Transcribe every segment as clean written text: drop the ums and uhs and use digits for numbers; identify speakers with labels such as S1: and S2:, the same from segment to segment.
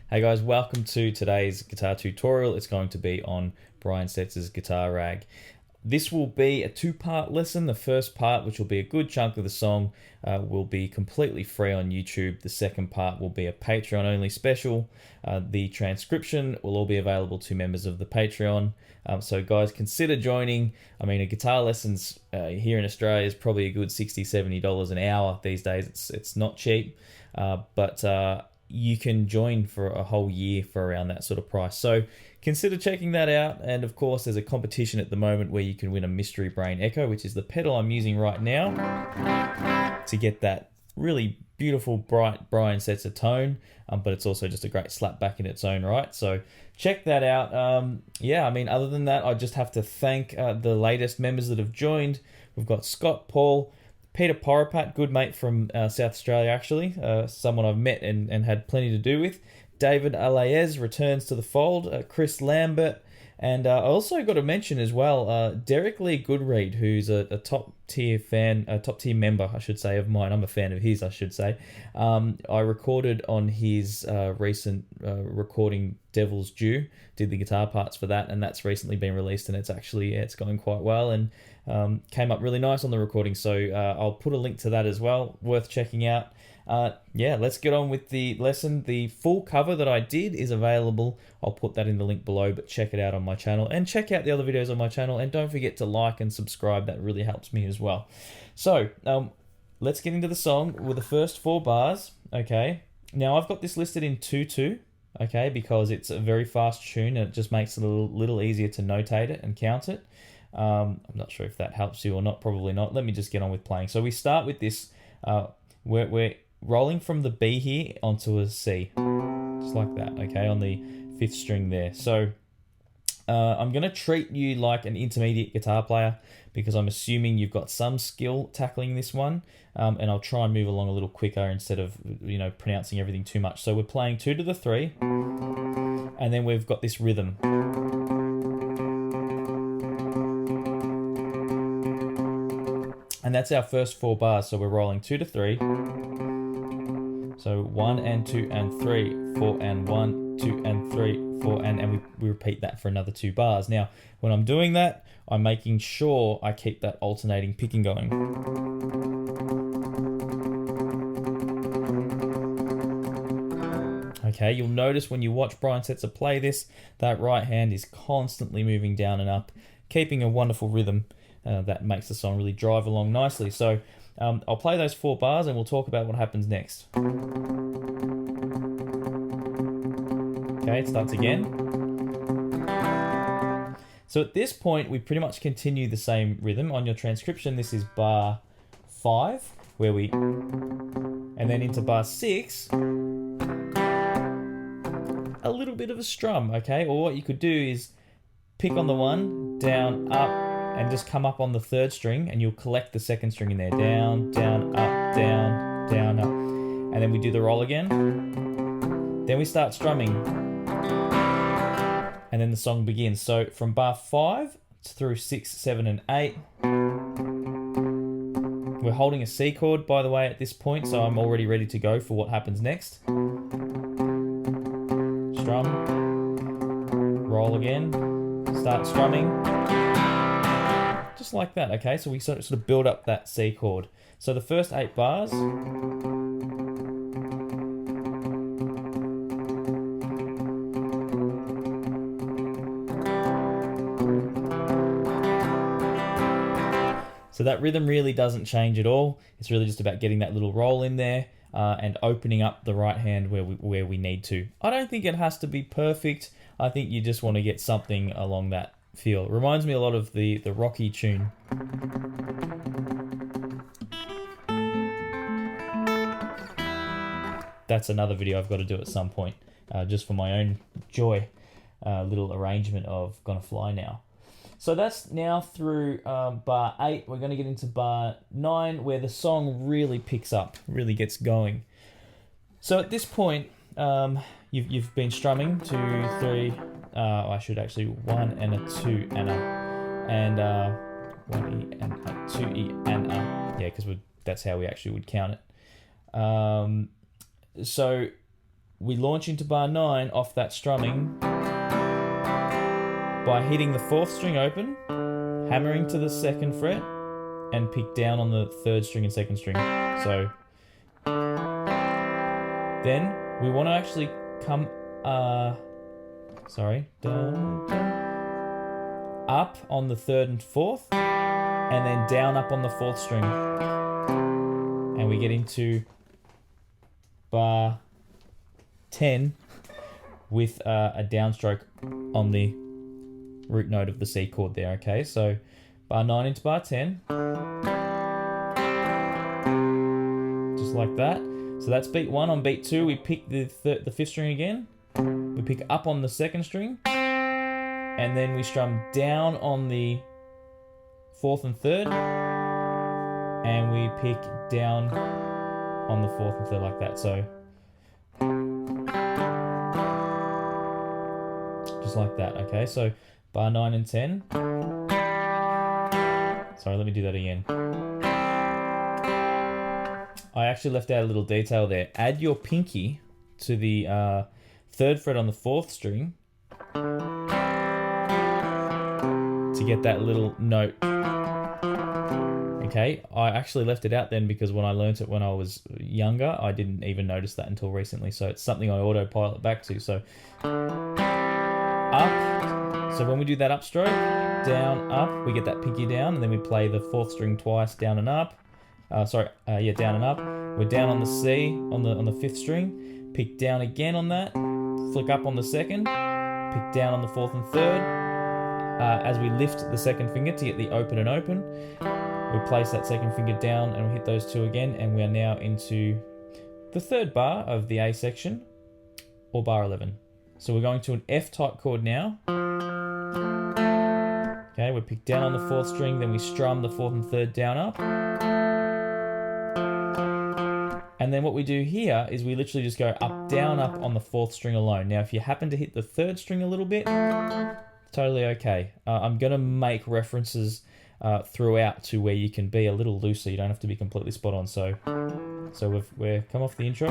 S1: Hey guys, welcome to today's guitar tutorial. It's going to be on Brian Setzer's guitar rag. This will be a two-part lesson. The first part, which will be a good chunk of the song, will be completely free on YouTube. The second part will be a Patreon-only special. The transcription will all be available to members of the Patreon. So guys, consider joining. I mean, a guitar lessons here in Australia is probably a good $60, $70 an hour these days. It's not cheap, but you can join for a whole year for around that sort of price. So consider checking that out. And of course, there's a competition at the moment where you can win a Mystery Brain Echo, which is the pedal I'm using right now to get that really beautiful, bright Brian Setzer tone. But it's also just a great slap back in its own right. So check that out. Yeah, I mean, other than that, I just have to thank the latest members that have joined. We've got Scott Paul, Peter Poropat, good mate from South Australia actually, someone I've met and had plenty to do with. David Alaez returns to the fold, Chris Lambert, and I also got to mention as well, Derek Lee Goodread, who's a top tier fan, a top tier member, I should say, of mine. I'm a fan of his, I should say. I recorded on his recent recording, Devil's Due, did the guitar parts for that, and that's recently been released, and it's going quite well, and came up really nice on the recording. So I'll put a link to that as well, worth checking out. Yeah, let's get on with the lesson. The full cover that I did is available. I'll put that in the link below, but check it out on my channel and check out the other videos on my channel, and don't forget to like and subscribe. That really helps me as well. So let's get into the song with the first 4 bars. Okay, now I've got this listed in 2/2, okay, because it's a very fast tune and it just makes it a little easier to notate it and count it. I'm not sure if that helps you or not, probably not. Let me just get on with playing. So we start with this, we're rolling from the B here onto a C, just like that, okay, on the 5th string there. So I'm going to treat you like an intermediate guitar player because I'm assuming you've got some skill tackling this one, and I'll try and move along a little quicker instead of, pronouncing everything too much. So we're playing 2 to the 3, and then we've got this rhythm. And that's our first 4 bars. So we're rolling 2 to 3. So 1 and 2 and 3, 4 and 1, 2 and 3, 4, and we repeat that for another 2 bars. Now, when I'm doing that, I'm making sure I keep that alternating picking going. Okay, you'll notice when you watch Brian Setzer play this, that right hand is constantly moving down and up, keeping a wonderful rhythm. That makes the song really drive along nicely. So I'll play those 4 bars and we'll talk about what happens next. Okay, it starts again. So at this point, we pretty much continue the same rhythm. On your transcription, this is bar 5, where we, and then into bar 6, a little bit of a strum, okay? Or what you could do is pick on the 1, down, up, and just come up on the 3rd string, and you'll collect the 2nd string in there. Down, down, up, down, down, up. And then we do the roll again. Then we start strumming. And then the song begins. So from bar 5 through 6, 7, and 8. We're holding a C chord, by the way, at this point, so I'm already ready to go for what happens next. Strum. Roll again. Start strumming. Just like that, okay? So we sort of build up that C chord. So the first 8 bars. So that rhythm really doesn't change at all. It's really just about getting that little roll in there and opening up the right hand where we need to. I don't think it has to be perfect. I think you just want to get something along that feel. It reminds me a lot of the Rocky tune. That's another video I've got to do at some point, just for my own joy. Little arrangement of Gonna Fly Now. So that's now through bar 8. We're going to get into bar 9, where the song really picks up, really gets going. So at this point, you've been strumming 2, 3. I should actually 1 and a 2 and a 1 E and a 2 E and a, yeah, because that's how we actually would count it. So we launch into bar 9 off that strumming by hitting the 4th string open, hammering to the 2nd fret, and pick down on the 3rd string and 2nd string. So then we want to actually come up on the 3rd and 4th, and then down up on the 4th string, and we get into bar 10 with a downstroke on the root note of the C chord there. Okay, so bar 9 into bar 10, just like that. So that's beat 1. On beat 2, we pick the 5th string again, we pick up on the 2nd string, and then we strum down on the 4th and 3rd, and we pick down on the 4th and 3rd like that. So just like that. Okay, so bar 9 and 10. Sorry, let me do that again. I actually left out a little detail there. Add your pinky to the 3rd fret on the 4th string to get that little note. Okay, I actually left it out then because when I learnt it when I was younger, I didn't even notice that until recently. So it's something I autopilot back to. So up. So when we do that upstroke, down, up, we get that pinky down, and then we play the 4th string twice, down and up. Down and up. We're down on the C on the 5th string. Pick down again on that. Flick up on the 2nd. Pick down on the 4th and 3rd. As we lift the 2nd finger to get the open and open, we place that 2nd finger down and we hit those 2 again, and we are now into the 3rd bar of the A section, or bar 11. So we're going to an F type chord now. Okay, we pick down on the 4th string, then we strum the 4th and 3rd down up. And then what we do here is we literally just go up, down, up on the 4th string alone. Now, if you happen to hit the 3rd string a little bit, totally okay. I'm going to make references throughout to where you can be a little looser. You don't have to be completely spot on. So we've come off the intro.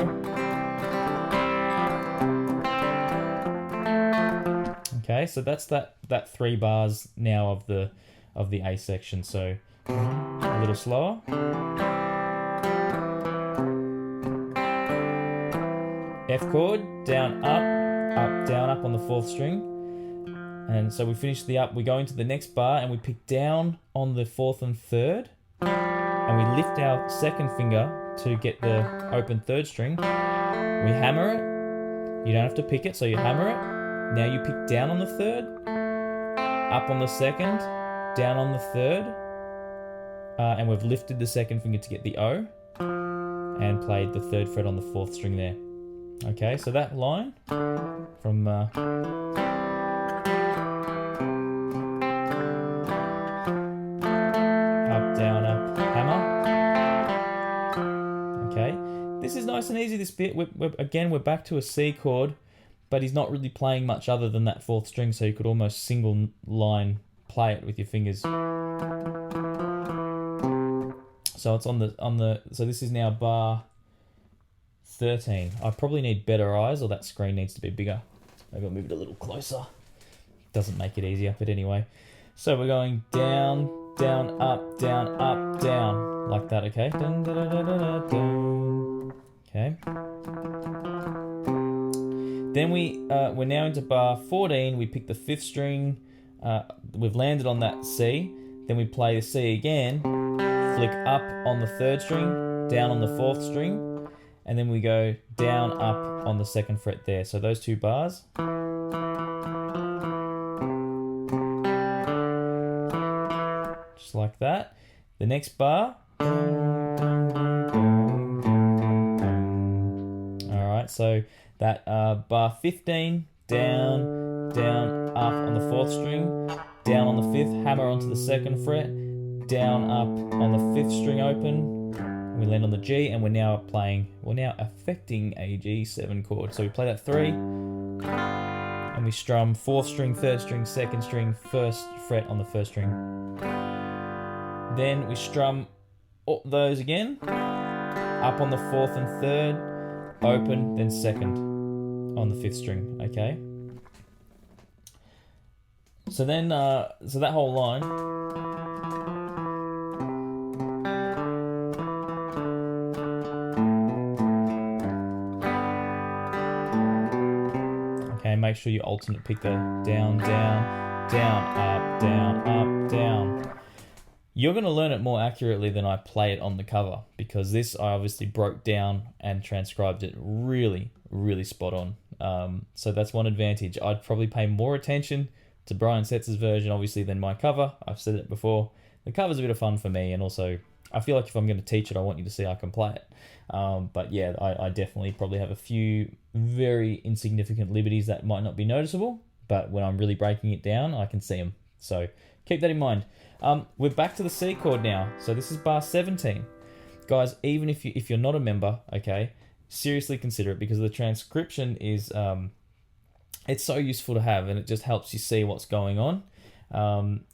S1: Okay, so that's that 3 bars now of the A section. So a little slower. F chord, down, down, up on the 4th string. And so we finish the up, we go into the next bar and we pick down on the 4th and 3rd. And we lift our 2nd finger to get the open 3rd string. We hammer it. You don't have to pick it, so you hammer it. Now you pick down on the 3rd, up on the 2nd, down on the 3rd. And we've lifted the 2nd finger to get the O. And played the 3rd fret on the 4th string there. Okay, so that line from up, down, up, hammer. Okay, this is nice and easy, this bit. We're back to a C chord, but he's not really playing much other than that 4th string, so you could almost single line play it with your fingers. So it's on the so this is now bar 13. I probably need better eyes, or that screen needs to be bigger. Maybe I'll move it a little closer. Doesn't make it easier, but anyway. So we're going down, down, up, down, like that, okay? Dun, dun, dun, dun, dun, dun. Okay. Then we're now into bar 14. We pick the 5th string. We've landed on that C. Then we play the C again. Flick up on the 3rd string, down on the 4th string. And then we go down, up on the 2nd fret there. So those 2 bars. Just like that. The next bar. Alright, so that bar 15, down, down, up on the 4th string, down on the 5th, hammer onto the 2nd fret, down, up on the 5th string open. We land on the G, and we're now affecting a G7 chord. So we play that 3, and we strum 4th string, 3rd string, 2nd string, 1st fret on the 1st string. Then we strum those again, up on the 4th and 3rd, open, then 2nd. on the 5th string, okay? So then, so that whole line, okay, make sure you alternate pick the down, down, down, up, down, up, down. You're going to learn it more accurately than I play it on the cover, because this I obviously broke down and transcribed it really, really spot on. So that's one advantage. I'd probably pay more attention to Brian Setzer's version, obviously, than my cover. I've said it before. The cover's a bit of fun for me, and also I feel like if I'm going to teach it, I want you to see I can play it. But yeah, I definitely probably have a few very insignificant liberties that might not be noticeable, but when I'm really breaking it down, I can see them. So keep that in mind. We're back to the C chord now. So this is bar 17. Guys, even if you're not a member, okay, seriously consider it, because the transcription is it's so useful to have, and it just helps you see what's going on.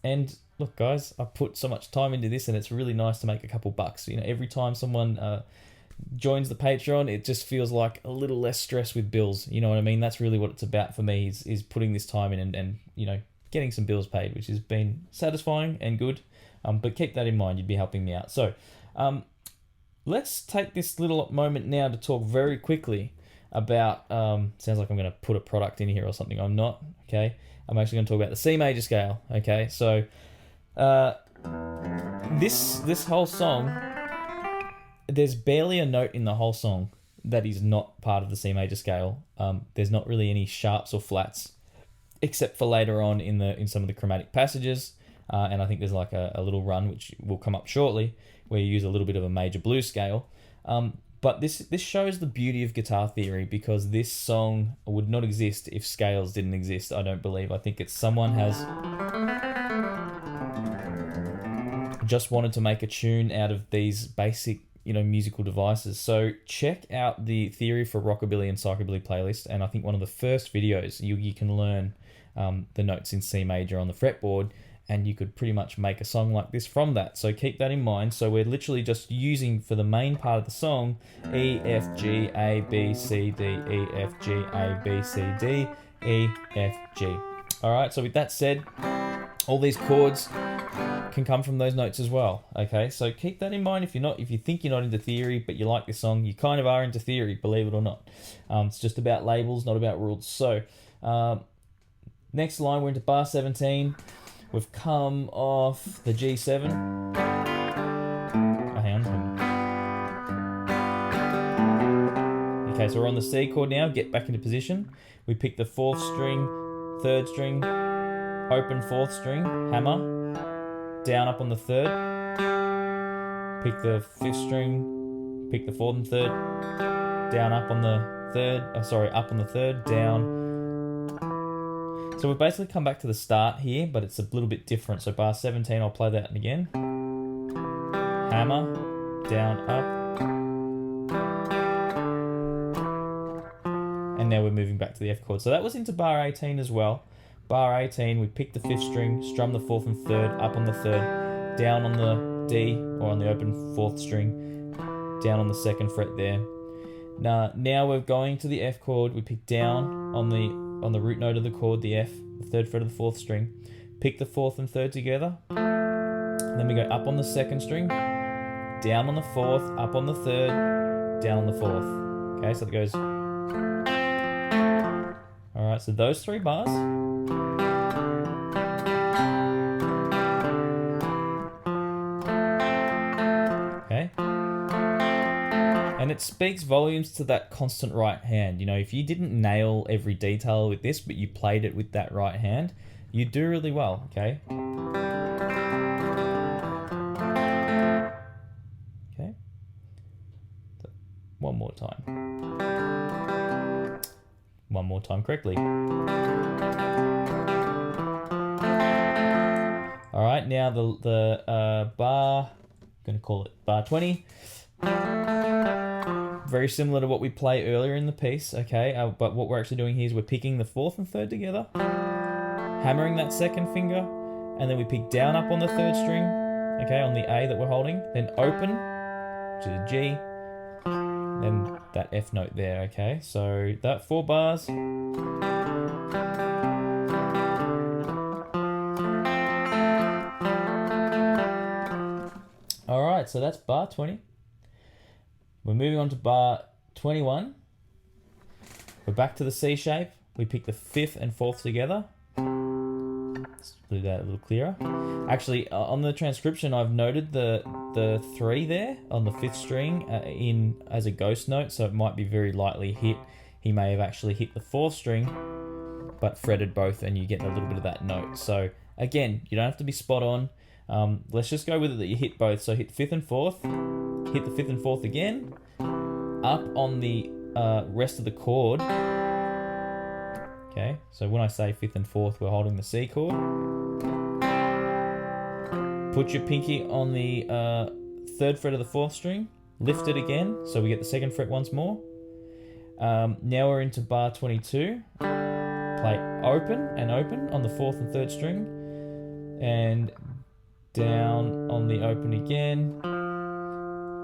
S1: And look, guys, I put so much time into this, and it's really nice to make a couple bucks. You know, every time someone joins the Patreon, it just feels like a little less stress with bills. You know what I mean? That's really what it's about for me, is putting this time in and you know, getting some bills paid, which has been satisfying and good. But keep that in mind, you'd be helping me out. So let's take this little moment now to talk very quickly about, sounds like I'm going to put a product in here or something. I'm not, okay? I'm actually going to talk about the C major scale, okay? So this whole song, there's barely a note in the whole song that is not part of the C major scale. There's not really any sharps or flats, except for later on in some of the chromatic passages. And I think there's like a little run, which will come up shortly, where you use a little bit of a major blues scale. But this shows the beauty of guitar theory, because this song would not exist if scales didn't exist, I don't believe. I think it's someone has just wanted to make a tune out of these basic, you know, musical devices. So check out the Theory for Rockabilly and Psychobilly playlist, and I think one of the first videos you can learn the notes in C major on the fretboard, and you could pretty much make a song like this from that. So keep that in mind. So we're literally just using, for the main part of the song, E, F, G, A, B, C, D, E, F, G, A, B, C, D, E, F, G. All right, so with that said, all these chords can come from those notes as well, okay? So keep that in mind. If you think you're not into theory, but you like this song, you kind of are into theory, believe it or not. It's just about labels, not about rules. So next line, we're into bar 17. We've come off the G7. Oh, hang on. Okay, so we're on the C chord now. Get back into position. We pick the 4th string, 3rd string, open 4th string, hammer, down up on the 3rd. Pick the 5th string, pick the 4th and 3rd, down up on the 3rd. Up on the 3rd, down. So we've basically come back to the start here, but it's a little bit different. So bar 17, I'll play that again. Hammer, down, up. And now we're moving back to the F chord. So that was into bar 18 as well. Bar 18, we pick the 5th string, strum the 4th and 3rd, up on the 3rd, down on the D, or on the open 4th string, down on the 2nd fret there. Now we're going to the F chord. We pick down on the root note of the chord, the F, the 3rd fret of the 4th string. Pick the 4th and 3rd together. And then we go up on the 2nd string, down on the 4th, up on the 3rd, down on the 4th. Okay, so it goes. Alright, so those 3 bars. Okay. And it speaks volumes to that constant right hand. You know, if you didn't nail every detail with this, but you played it with that right hand, you do really well, okay? Okay. So, one more time. One more time correctly. All right, now the bar, I'm going to call it bar 20. Very similar to what we play earlier in the piece, okay? But what we're actually doing here is we're picking the 4th and 3rd together, hammering that 2nd finger, and then we pick down up on the 3rd string, okay, on the A that we're holding, then open, which is a G, then that F note there, okay? So that 4 bars. All right, so that's bar 20. We're moving on to bar 21. We're back to the C shape. We pick the 5th and 4th together. Let's do that a little clearer. Actually, on the transcription, I've noted the 3 there on the 5th string in as a ghost note, so it might be very lightly hit. He may have actually hit the 4th string, but fretted both, and you get a little bit of that note. So again, you don't have to be spot on. Let's just go with it that you hit both. So hit 5th and 4th, hit the 5th and 4th again, up on the rest of the chord. Okay, so when I say 5th and 4th, we're holding the C chord. Put your pinky on the 3rd fret of the 4th string, lift it again, so we get the 2nd fret once more. Now we're into bar 22. Play open and open on the 4th and 3rd string, and down on the open again.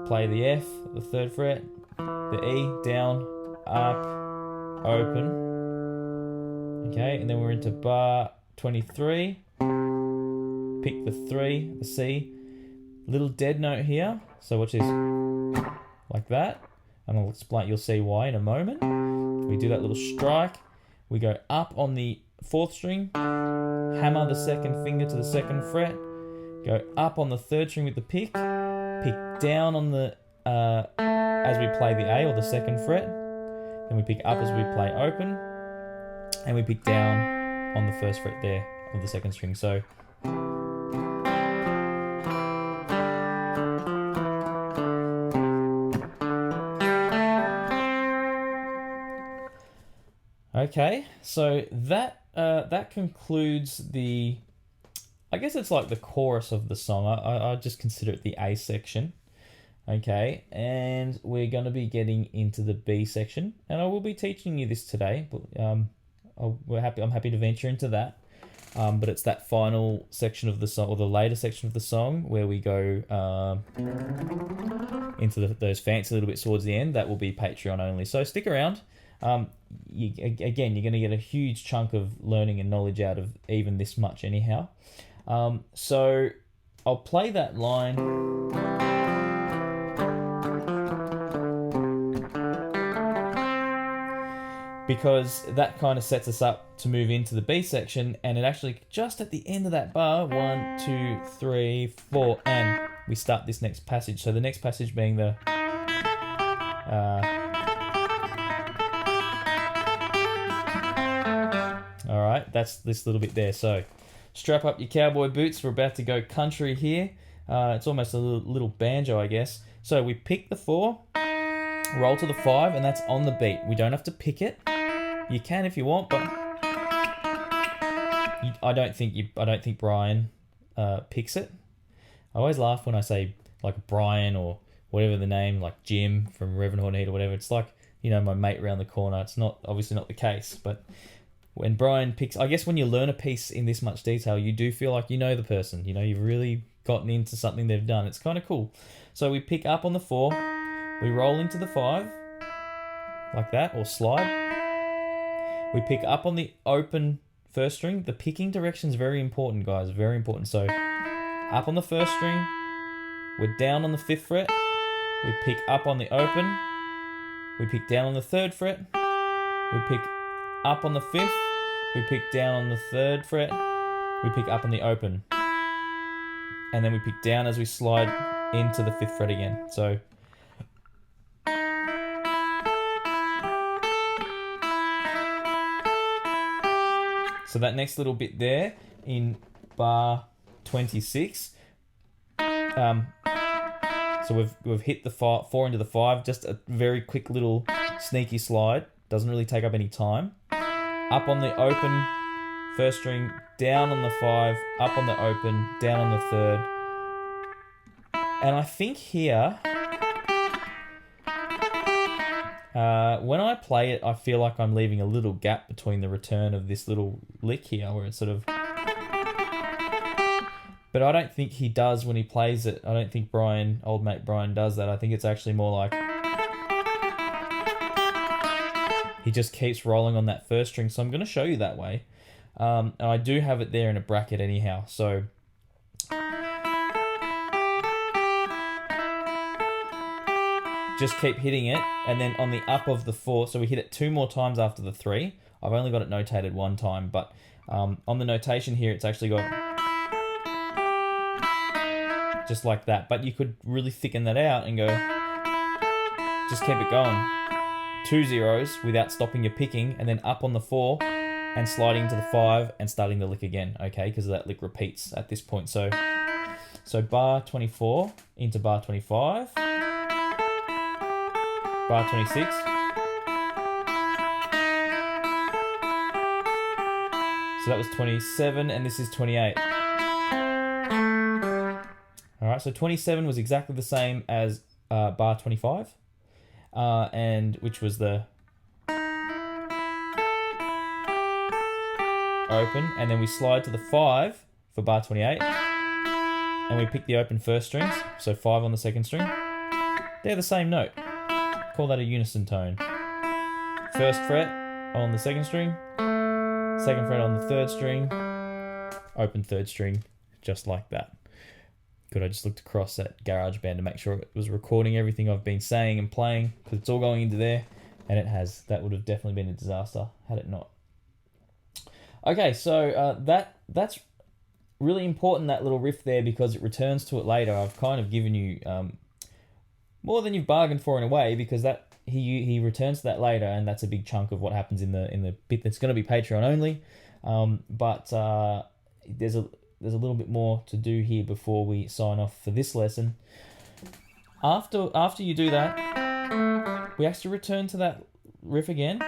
S1: Play the F, the 3rd fret, the E, down, up, open. Okay, and then we're into bar 23. Pick the 3, the C, little dead note here. So watch this, like that. And I'll explain, you'll see why in a moment. We do that little strike. We go up on the 4th string, hammer the 2nd finger to the 2nd fret, go up on the 3rd string with the pick down on the, as we play the A or the 2nd fret, then we pick up as we play open, and we pick down on the 1st fret there of the 2nd string. So okay, so that concludes the, I guess it's like the chorus of the song. I just consider it the A section. Okay, and we're going to be getting into the B section, and I will be teaching you this today, but I'm happy to venture into that. But it's that final section of the song, or the later section of the song, where we go into those fancy little bits towards the end. That will be Patreon only, so stick around. You're going to get a huge chunk of learning and knowledge out of even this much anyhow. So I'll play that line. Because that kind of sets us up to move into the B section, and it actually, just at the end of that bar, 1, 2, 3, 4, and we start this next passage. So the next passage being the all right, that's this little bit there. So strap up your cowboy boots. We're about to go country here. It's almost a little banjo, I guess. So we pick the 4, roll to the 5, and that's on the beat. We don't have to pick it. You can if you want, but I don't think Brian picks it. I always laugh when I say like Brian or whatever the name, like Jim from Reverend Horneed or whatever. It's like, you know, my mate around the corner. It's not obviously not the case, but when Brian picks, I guess when you learn a piece in this much detail, you do feel like you know the person. You know, you've really gotten into something they've done. It's kind of cool. So we pick up on the 4, we roll into the 5, like that, or slide. We pick up on the open 1st string. The picking direction is very important, guys. Very important. So up on the 1st string. We're down on the 5th fret. We pick up on the open. We pick down on the 3rd fret. We pick up on the 5th. We pick down on the 3rd fret. We pick up on the open. And then we pick down as we slide into the 5th fret again. So that next little bit there in bar 26. So we've hit the 4 into the 5, just a very quick little sneaky slide. Doesn't really take up any time. Up on the open 1st string, down on the 5, up on the open, down on the 3rd. And I think here, when I play it, I feel like I'm leaving a little gap between the return of this little lick here, where it's sort of... But I don't think he does when he plays it. I don't think old mate Brian does that. I think it's actually more like... he just keeps rolling on that first string. So I'm going to show you that way. And I do have it there in a bracket anyhow. So just keep hitting it, and then on the up of the 4, so we hit it 2 more times after the 3. I've only got it notated 1 time, but on the notation here, it's actually got just like that. But you could really thicken that out and go, just keep it going. 2 zeros without stopping your picking, and then up on the 4 and sliding to the 5 and starting the lick again, okay? Because that lick repeats at this point. So bar 24 into bar 25, bar 26. So that was 27, and this is 28. All right, so 27 was exactly the same as bar 25, and which was the open, and then we slide to the 5 for bar 28, and we pick the open first strings, so 5 on the second string. They're the same note. Call that a unison tone. First fret on the second string, second fret on the third string, open third string, just like that. Good, I just looked across at GarageBand to make sure it was recording everything I've been saying and playing, because it's all going into there, and it has. That would have definitely been a disaster had it not. Okay, so that's really important, that little riff there, because it returns to it later. I've kind of given you more than you've bargained for in a way, because that he returns to that later, and that's a big chunk of what happens in the bit that's going to be Patreon only. But there's a little bit more to do here before we sign off for this lesson. After you do that, we actually return to that riff again.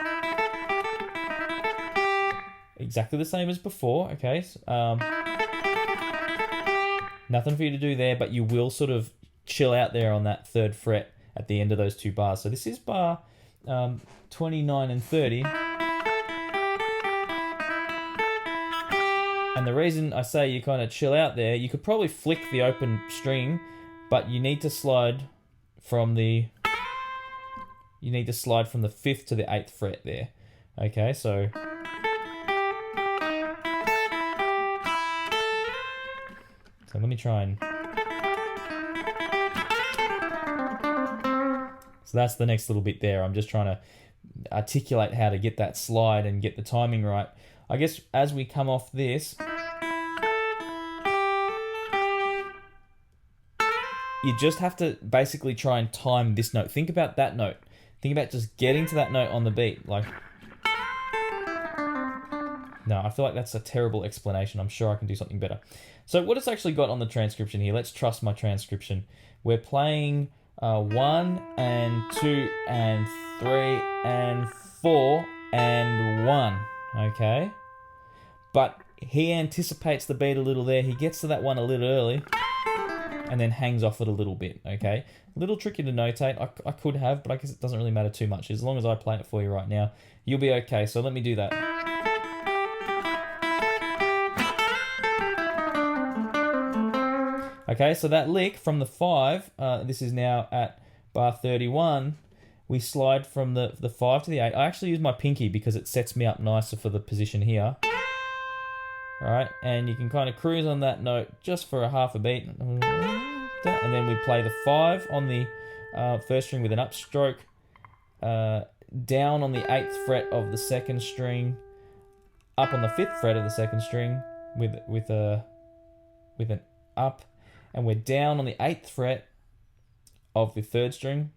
S1: Exactly the same as before, okay? Nothing for you to do there, but you will sort of chill out there on that 3rd fret at the end of those 2 bars. So this is bar 29 and 30. And the reason I say you kind of chill out there, you could probably flick the open string, but you need to slide from the 5th to the 8th fret there. Okay, so let me try and... So that's the next little bit there. I'm just trying to articulate how to get that slide and get the timing right. I guess as we come off this, you just have to basically try and time this note. Think about that note. Think about just getting to that note on the beat. Like, no, I feel like that's a terrible explanation. I'm sure I can do something better. So what it's actually got on the transcription here, let's trust my transcription. We're playing 1 and 2 and 3 and 4 and 1, okay? But he anticipates the beat a little there. He gets to that 1 a little early and then hangs off it a little bit, okay? A little tricky to notate. I could have, but I guess it doesn't really matter too much. As long as I play it for you right now, you'll be okay. So let me do that. Okay, so that lick from the 5, this is now at bar 31, we slide from the 5 to the 8. I actually use my pinky because it sets me up nicer for the position here. Alright, and you can kind of cruise on that note just for a half a beat. And then we play the 5 on the first string with an upstroke, down on the 8th fret of the second string, up on the 5th fret of the second string with an up, and we're down on the 8th fret of the 3rd string.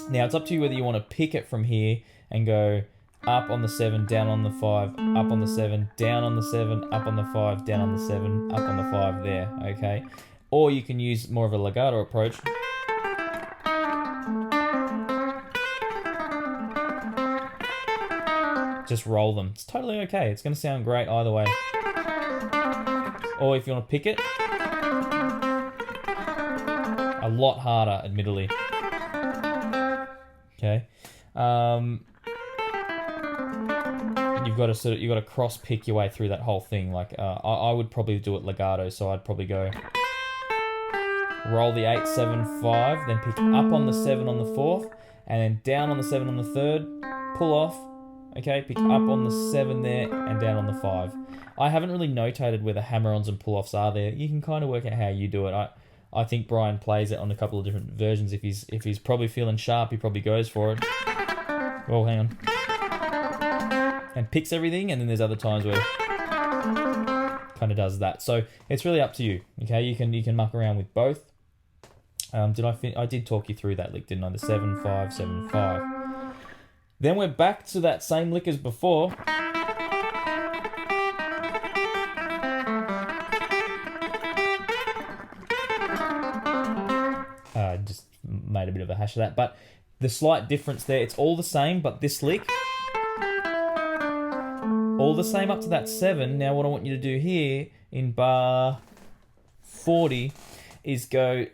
S1: Now it's up to you whether you want to pick it from here and go up on the 7, down on the 5, up on the 7, down on the 7, up on the 5, down on the 7, up on the 5 there, okay? Or you can use more of a legato approach. Just roll them. It's totally okay. It's going to sound great either way. Or if you want to pick it, a lot harder, admittedly. Okay. You've got to cross pick your way through that whole thing. Like I would probably do it legato, so I'd probably go roll the 8, 7, 5, then pick up on the 7 on the 4th, and then down on the 7 on the 3rd, pull off, okay, pick up on the 7 there and down on the 5. I haven't really notated where the hammer-ons and pull-offs are there. You can kind of work out how you do it. I think Brian plays it on a couple of different versions. If he's probably feeling sharp, he probably goes for it. Oh, hang on. And picks everything, and then there's other times where kind of does that. So it's really up to you. Okay, you can muck around with both. I did talk you through that lick, didn't I? The 7 5 7 5. Then we're back to that same lick as before. Just made a bit of a hash of that, but the slight difference there, it's all the same, but this lick, all the same up to that 7. Now what I want you to do here in bar 40 is go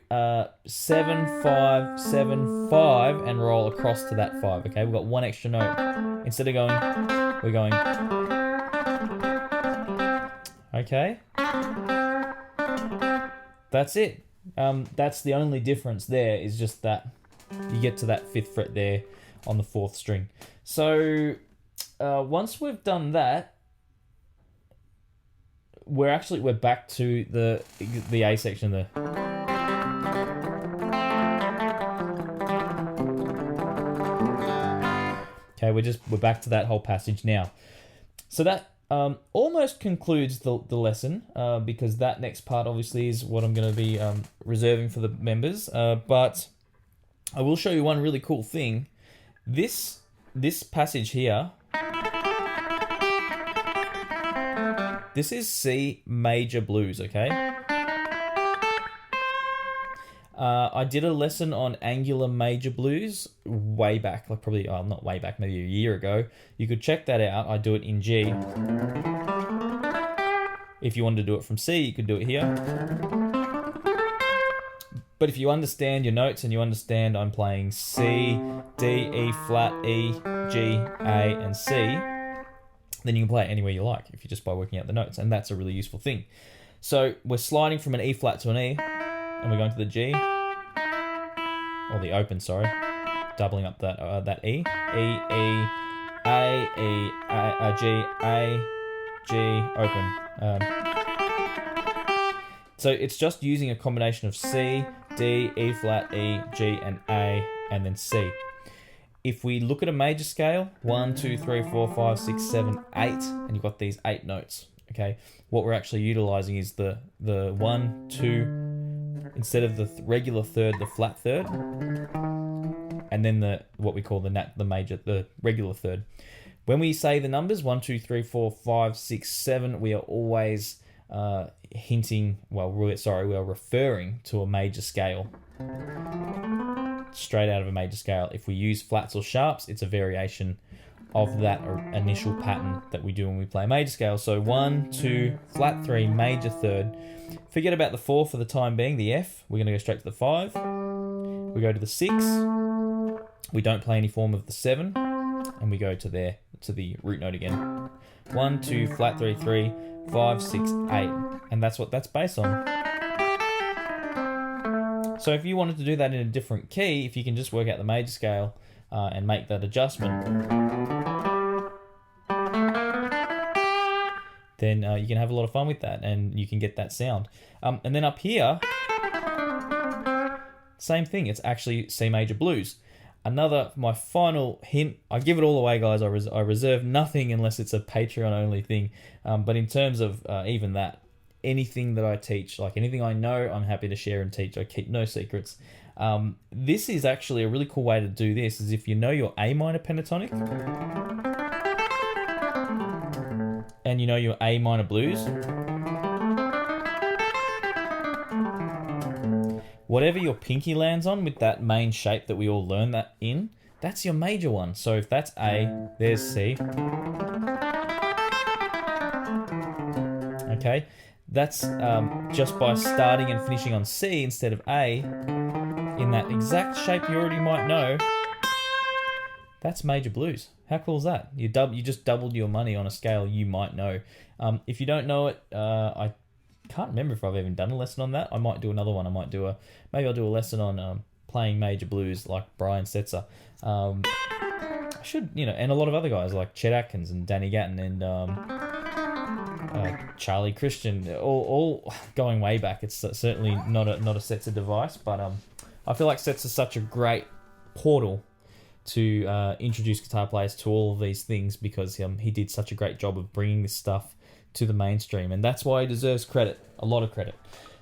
S1: 7 5 7 5 and roll across to that 5. Okay, we've got one extra note. Instead of going, we're going. Okay, that's it. That's the only difference there, is just that you get to that 5th fret there on the 4th string. So once we've done that, we're back to the A section. Okay, we're back to that whole passage now. So that almost concludes the lesson, because that next part obviously is what I'm going to be reserving for the members. But I will show you one really cool thing. This passage here, this is C major blues, okay? I did a lesson on angular major blues way back, like probably, not way back, maybe a year ago. You could check that out. I do it in G. If you wanted to do it from C, you could do it here. But if you understand your notes and you understand I'm playing C, D, E flat, E, G, A, and C, then you can play it anywhere you like if you just by working out the notes, and that's a really useful thing. So we're sliding from an E flat to an E, and we're going to the G, or the open, sorry, doubling up that E, E, E, A, G, A, G, open. So it's just using a combination of C, D, E flat, E, G, and A, and then C. If we look at a major scale, 1, 2, 3, 4, 5, 6, 7, 8, and you've got these 8 notes. Okay, what we're actually utilizing is the 1, 2. Instead of the regular third, the flat third, and then what we call the regular third. When we say the numbers 1, 2, 3, 4, 5, 6, 7, we are always we are referring to a major scale, straight out of a major scale. If we use flats or sharps, it's a variation of that initial pattern that we do when we play major scale. So 1, 2, flat 3, major third. Forget about the 4 for the time being, the F. We're going to go straight to the 5. We go to the 6. We don't play any form of the 7. And we go to the root note again. 1, 2, flat 3, 3, 5, 6, 8. And that's what that's based on. So if you wanted to do that in a different key, if you can just work out the major scale and make that adjustment, then you can have a lot of fun with that and you can get that sound. And then up here, same thing, it's actually C major blues. My final hint, I give it all away, guys. I reserve nothing unless it's a Patreon only thing. But in terms of even that, anything that I teach, like anything I know, I'm happy to share and teach. I keep no secrets. This is actually a really cool way to do this, is if you know your A minor pentatonic and you know your A minor blues, whatever your pinky lands on with that main shape that we all learn that in, that's your major one. So if that's A, there's C. Okay, that's just by starting and finishing on C instead of A, in that exact shape you already might know, that's major blues. How cool is that? You just doubled your money on a scale you might know. If you don't know it, I can't remember if I've even done a lesson on that. I might do another one. Maybe I'll do a lesson on playing major blues like Brian Setzer. should, and a lot of other guys like Chet Atkins and Danny Gatton and Charlie Christian, all going way back. It's certainly not a Setzer device, but I feel like Setzer's such a great portal to introduce guitar players to all of these things, because he did such a great job of bringing this stuff to the mainstream, and that's why he deserves credit, a lot of credit.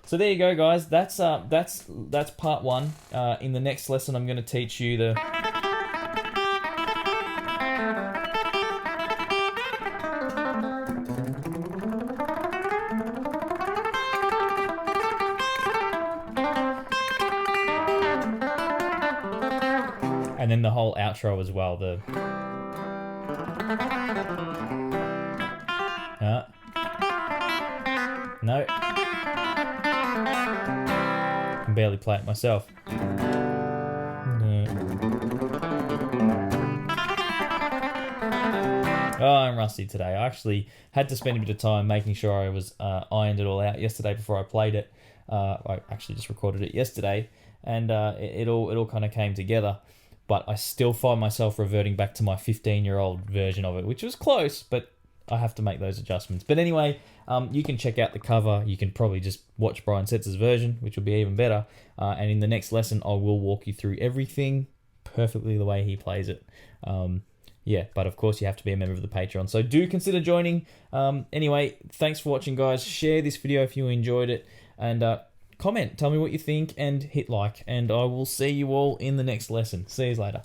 S1: So there you go, guys. That's part one. In the next lesson, I'm going to teach you the and then the whole outro as well. No. I can barely play it myself. No. Oh, I'm rusty today. I actually had to spend a bit of time making sure I was ironed it all out yesterday before I played it. I actually just recorded it yesterday, and it all kind of came together. But I still find myself reverting back to my 15-year-old version of it, which was close, but I have to make those adjustments. But anyway, you can check out the cover. You can probably just watch Brian Setzer's version, which will be even better. And in the next lesson, I will walk you through everything perfectly the way he plays it. But of course, you have to be a member of the Patreon. So do consider joining. Anyway, thanks for watching, guys. Share this video if you enjoyed it. And comment. Tell me what you think and hit like. And I will see you all in the next lesson. See you later.